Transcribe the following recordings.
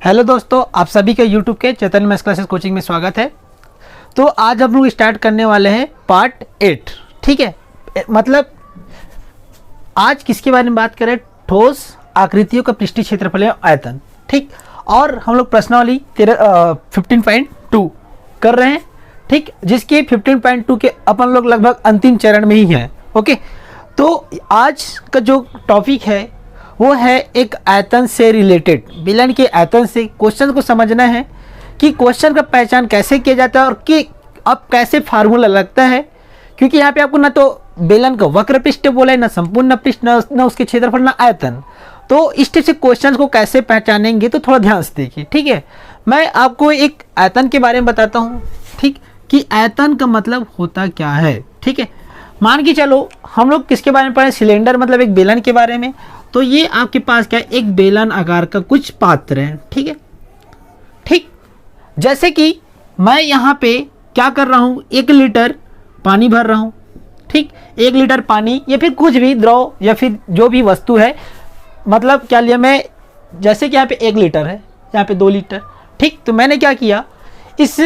Hello दोस्तों, आप सभी के YouTube के चैतन्य मैथ्स क्लासेस कोचिंग में स्वागत है। तो आज हम लोग स्टार्ट करने वाले हैं पार्ट 8। ठीक है, मतलब आज किसके बारे में बात करें? ठोस आकृतियों का पृष्ठीय क्षेत्रफल या आयतन। ठीक, और हम लोग प्रश्नावली 15.2 कर रहे हैं। ठीक, जिसके 15.2 के अपन लोग लगभग अंतिम चरण में ही हैं। ओके, तो आज का जो टॉपिक है वो है एक आयतन से रिलेटेड, बेलन के आयतन से क्वेश्चन को समझना है कि क्वेश्चन का पहचान कैसे किया जाता है और कि अब कैसे फार्मूला लगता है। क्योंकि यहाँ पे आपको ना तो बेलन का वक्र पृष्ठ बोला है, ना संपूर्ण पृष्ठ, ना उसके क्षेत्रफल, ना आयतन। तो इस टाइप से क्वेश्चन को कैसे पहचानेंगे तो थोड़ा ध्यान से देखिए। ठीक है, मैं आपको एक आयतन के बारे में बताता हूँ। ठीक, कि आयतन का मतलब होता क्या है। ठीक है, मान के चलो हम लोग किसके बारे में पढ़े? सिलेंडर, मतलब एक बेलन के बारे में। तो ये आपके पास क्या है? एक बेलन आकार का कुछ पात्र है। ठीक है, ठीक, जैसे कि मैं यहाँ पे क्या कर रहा हूँ, 1 लीटर पानी भर रहा हूँ। ठीक, 1 लीटर पानी या फिर कुछ भी द्रव या फिर जो भी वस्तु है, मतलब क्या लिया मैं, जैसे कि यहाँ पे 1 लीटर है, यहाँ पे 2 लीटर। ठीक, तो मैंने क्या किया, इस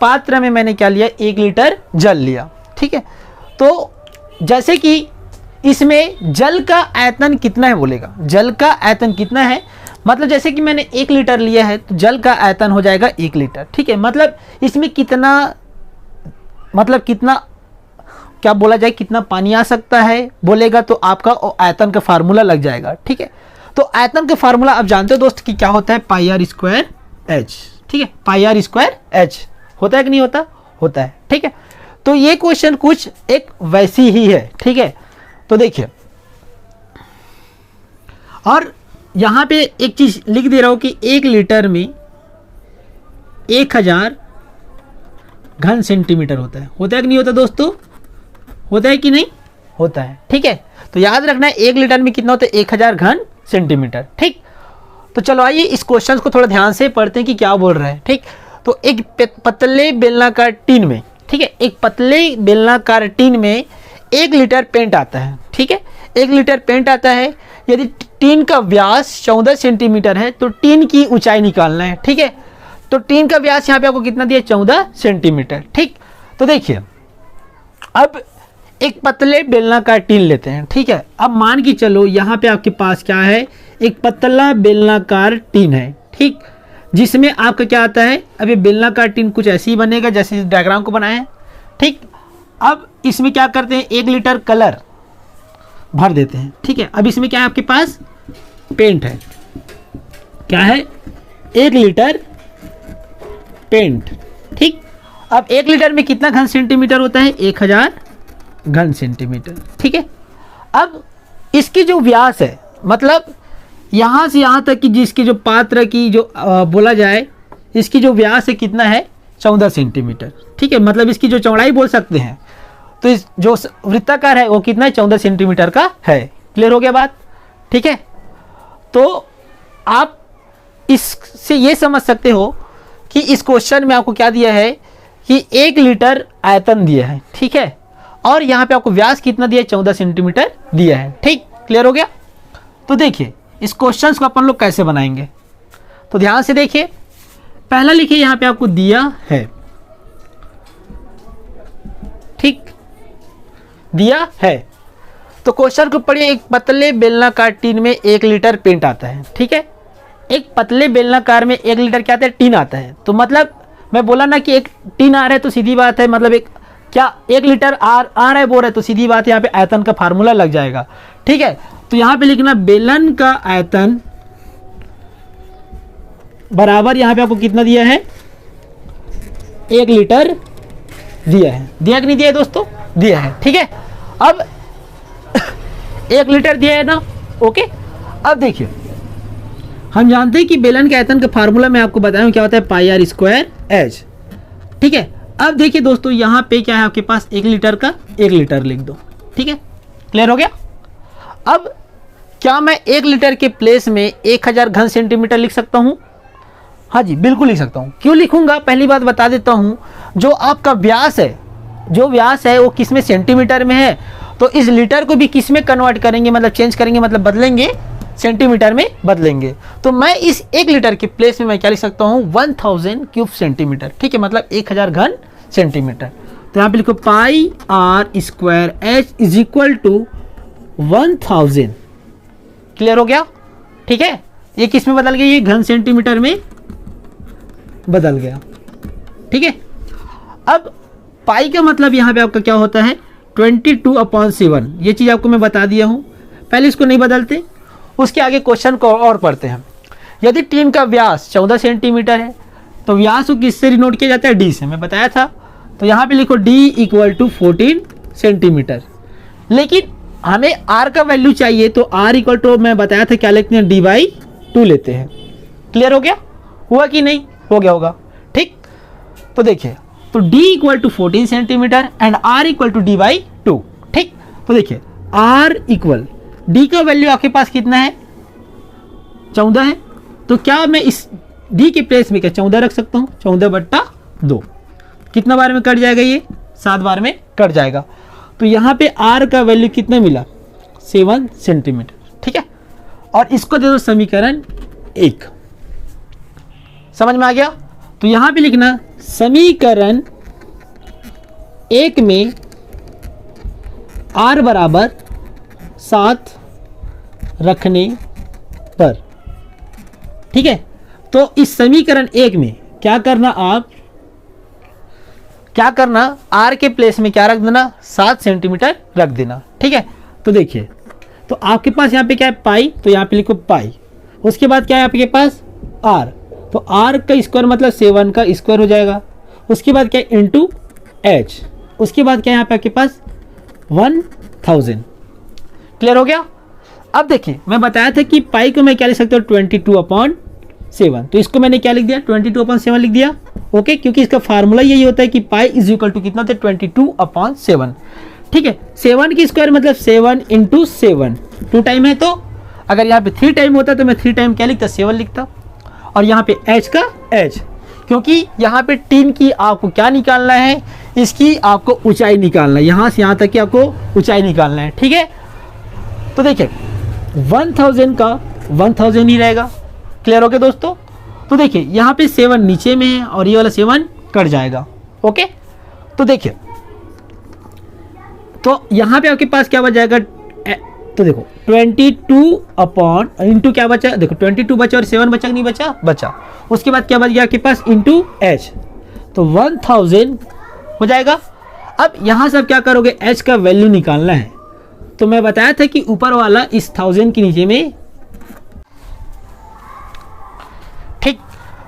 पात्र में मैंने क्या लिया, 1 लीटर जल लिया। ठीक है, तो जैसे कि इसमें जल का आयतन कितना है बोलेगा, जल का आयतन कितना है, मतलब जैसे कि मैंने 1 लीटर लिया है तो जल का आयतन हो जाएगा 1 लीटर। ठीक है, मतलब इसमें कितना, मतलब कितना क्या बोला जाए, कितना पानी आ सकता है बोलेगा तो आपका आयतन का फार्मूला लग जाएगा। ठीक है, तो आयतन का फार्मूला आप जानते हो दोस्त कि क्या होता है, पाई आर स्क्वायर एच। ठीक है, पाई आर स्क्वायर एच होता है कि नहीं होता? होता है। ठीक है, तो ये क्वेश्चन कुछ एक वैसी ही है। ठीक है, तो देखिए, और यहां पे एक चीज लिख दे रहा हूं कि 1 लीटर में 1000 घन सेंटीमीटर होता है। होता है कि नहीं होता दोस्तों? होता है कि नहीं? होता है। ठीक है, तो याद रखना है 1 लीटर में कितना होता है, 1000 घन सेंटीमीटर। ठीक, तो चलो आइए इस क्वेश्चन को थोड़ा ध्यान से पढ़ते हैं कि क्या बोल रहा है। ठीक, तो एक पतले बेलनाकार टीन में, ठीक है, एक पतले बेलनाकार टीन में 1 लीटर पेंट आता है। ठीक है, 1 लीटर पेंट आता है। यदि टीन का व्यास 14 सेंटीमीटर है तो टीन की ऊंचाई निकालना है। ठीक है, तो टीन का व्यास यहाँ पे आपको कितना दिया, 14 सेंटीमीटर। ठीक, तो देखिए अब एक पतले बेलनाकार टीन लेते हैं। ठीक है, अब मान के चलो यहाँ पे आपके पास क्या है, एक पतला बेलनाकार टीन है। ठीक, जिसमें आपका क्या आता है, अब ये बेलनाकार टीन कुछ ऐसे ही बनेगा जैसे इस डायग्राम को बनाए हैं। ठीक, अब इसमें क्या करते हैं, 1 लीटर कलर भर देते हैं। ठीक है, अब इसमें क्या है आपके पास, पेंट है। क्या है? 1 लीटर पेंट। ठीक, अब 1 लीटर में कितना घन सेंटीमीटर होता है, 1000 घन सेंटीमीटर। ठीक है, अब इसकी जो व्यास है, मतलब यहाँ से यहाँ तक कि जिसकी जो पात्र की जो बोला जाए, इसकी जो व्यास है कितना है, 14 सेंटीमीटर। ठीक है, मतलब इसकी जो चौड़ाई बोल सकते हैं, तो इस जो वृत्ताकार है वो कितना है, 14 सेंटीमीटर का है। क्लियर हो गया बात? ठीक है, तो आप इससे ये समझ सकते हो कि इस क्वेश्चन में आपको क्या दिया है कि 1 लीटर आयतन दिया है। ठीक है, और यहाँ पे आपको व्यास कितना दिया है, 14 सेंटीमीटर दिया है। ठीक, क्लियर हो गया? तो देखिए इस क्वेश्चन को अपन लोग कैसे बनाएंगे, तो ध्यान से देखिए। पहला लिखिए, यहाँ पे आपको दिया है, ठीक, दिया है। तो क्वेश्चन को पढ़िए, एक पतले बेलनाकार टीन में 1 लीटर पेंट आता है। ठीक है, एक पतले बेलनाकार में 1 लीटर क्या आता है, टीन आता है। तो मतलब मैं बोला ना कि एक टीन आ रहा है, तो सीधी बात है, मतलब एक क्या 1 लीटर आ रहा है बोल रहा है, तो सीधी बात है यहाँ पे आयतन का फार्मूला लग जाएगा। ठीक है, तो यहाँ पे लिखना बेलन का आयतन बराबर, यहाँ पे आपको कितना दिया है, 1 लीटर दिया है। दिया कि नहीं दिया है दोस्तों? दिया है। ठीक है, अब 1 लीटर दिया है ना। ओके, अब देखिए हम जानते हैं कि बेलन के आयतन का फार्मूला मैं आपको बताया क्या होता है, पाई आर स्क्वायर एच। ठीक है, अब देखिए दोस्तों यहाँ पे क्या है आपके पास, 1 लीटर का 1 लीटर लिख दो। ठीक है, क्लियर हो गया? अब क्या मैं 1 लीटर के प्लेस में 1000 घन सेंटीमीटर लिख सकता हूँ? हाँ जी, बिल्कुल लिख सकता हूँ। क्यों लिखूंगा, पहली बात बता देता हूँ। जो आपका व्यास है, जो व्यास है वो किस में, सेंटीमीटर में है, तो इस लीटर को भी किस में कन्वर्ट करेंगे, मतलब चेंज करेंगे, मतलब बदलेंगे, सेंटीमीटर में बदलेंगे। तो मैं इस 1 लीटर के प्लेस में मैं क्या लिख सकता हूँ 1000 क्यूब सेंटीमीटर, ठीक है, मतलब 1000 घन सेंटीमीटर। तो यहाँ पे लिखो pi R square H is equal to 1000। Clear हो गया? ठीक है, ये किस में बदल गया, ये घन सेंटीमीटर में बदल गया। ठीक है, अब पाई का मतलब यहाँ पे आपका क्या होता है 22/7। ये चीज़ आपको मैं बता दिया हूँ, पहले इसको नहीं बदलते। उसके आगे क्वेश्चन को और पढ़ते हैं। यदि टीन का व्यास 14 सेंटीमीटर है तो व्यास को किससे डिनोट किया जाता है, डी से, मैं बताया था। तो यहाँ पे लिखो डी इक्वल टू 14 सेंटीमीटर। लेकिन हमें आर का वैल्यू चाहिए, तो आर इक्वल टू मैं बताया था क्या लेते हैं, d/2 लेते हैं। क्लियर हो गया? हुआ कि नहीं? हो गया होगा। ठीक, तो देखिए, तो d equal to 14 centimetre and r equal to d/2। ठीक, तो देखिए r इक्वल d का वैल्यू आपके पास कितना है 14 है, तो क्या मैं इस d के प्लेस में क्या 14 रख सकता हूँ, 14/2। कितना बार में कट जाएगा, ये 7 बार में कट जाएगा। तो यहाँ पे r का वैल्यू कितना मिला 7 सेंटीमीटर। ठीक है, और इसको दे दो समीकरण 1। समझ में आ गया? तो यहाँ पे लिखना समीकरण 1 में r बराबर 7 रखने पर। ठीक है, तो इस समीकरण 1 में क्या करना, आप क्या करना, r के प्लेस में क्या रख देना 7 सेंटीमीटर रख देना। ठीक है, तो देखिए, तो आपके पास यहाँ पे क्या है पाई, तो यहाँ पे लिखो पाई। उसके बाद क्या है आपके पास r, तो r का स्क्वायर मतलब 7 का स्क्वायर हो जाएगा। उसके बाद क्या है इंटू h। उसके बाद क्या है यहाँ पे आपके पास 1000। क्लियर हो गया? अब देखिए, मैं बताया था कि पाई को मैं क्या लिख सकता हूँ 22/7, तो इसको मैंने क्या लिख दिया 22/7 लिख दिया। ओके, क्योंकि इसका फार्मूला यही होता है कि पाई इज इक्वल टू कितना होता है 22/7। ठीक है, 7 की स्क्वायर मतलब 7 इंटू 7, 2 टाइम है, तो अगर यहाँ पे 3 टाइम होता तो मैं 3 टाइम क्या लिखता 7 लिखता। और यहाँ पे h का h, क्योंकि यहाँ पे टीन की आपको क्या निकालना है, इसकी आपको ऊंचाई निकालना है, यहाँ से यहाँ तक की आपको ऊंचाई निकालना है। ठीक है, तो देखिए 1000 का 1000 ही रहेगा। क्लियर हो गया दोस्तों? तो देखिए यहाँ पे 7 नीचे में है और ये वाला 7 कट जाएगा। ओके, तो देखिए, तो यहाँ पे आपके पास क्या बच जाएगा, तो देखो 22 इंटू क्या बचा, देखो 22 बचा और 7 बचा नहीं बचा, बचा। उसके बाद क्या बच गया आपके पास इंटू h, तो 1000 हो जाएगा। अब यहाँ से आप क्या करोगे, h का वैल्यू निकालना है। तो मैं बताया था कि ऊपर वाला इस 1000 के नीचे में, ठीक,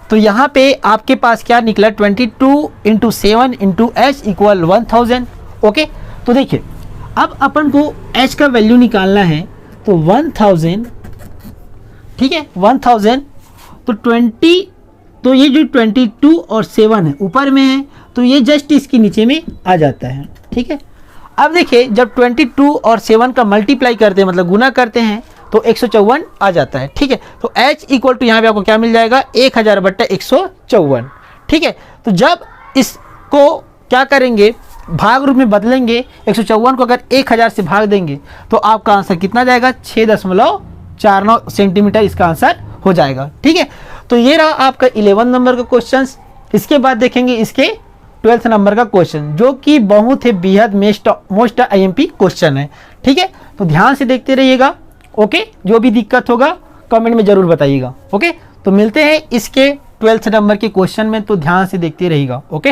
तो यहाँ पे आपके पास क्या निकला 22 into 7 into h equal 1000। Okay, तो देखिए अब अपन को h का वैल्यू निकालना है, तो 1000, ठीक है 1000, तो 20, तो ये जो 22 और 7 है ऊपर में है, तो ये जस्ट इसके नीचे में आ जाता है। ठीक है, अब देखिए जब 22 और 7 का मल्टीप्लाई करते हैं मतलब गुना करते हैं तो 154 आ जाता है। ठीक है, तो h इक्वल टू यहाँ पे आपको क्या मिल जाएगा 1000/154। ठीक है, तो जब इसको क्या करेंगे भाग रूप में बदलेंगे, 154 को अगर 1000 से भाग देंगे तो आपका आंसर कितना जाएगा 6.49 सेंटीमीटर इसका आंसर हो जाएगा। ठीक है, तो ये रहा आपका 11 नंबर का क्वेश्चन। इसके बाद देखेंगे इसके 12th नंबर का क्वेश्चन, जो कि बहुत ही बेहद मोस्ट IMP क्वेश्चन है। ठीक है, तो ध्यान से देखते रहिएगा। ओके, जो भी दिक्कत होगा कमेंट में जरूर बताइएगा। ओके, तो मिलते हैं इसके 12th नंबर के क्वेश्चन में, तो ध्यान से देखते रहिएगा। ओके।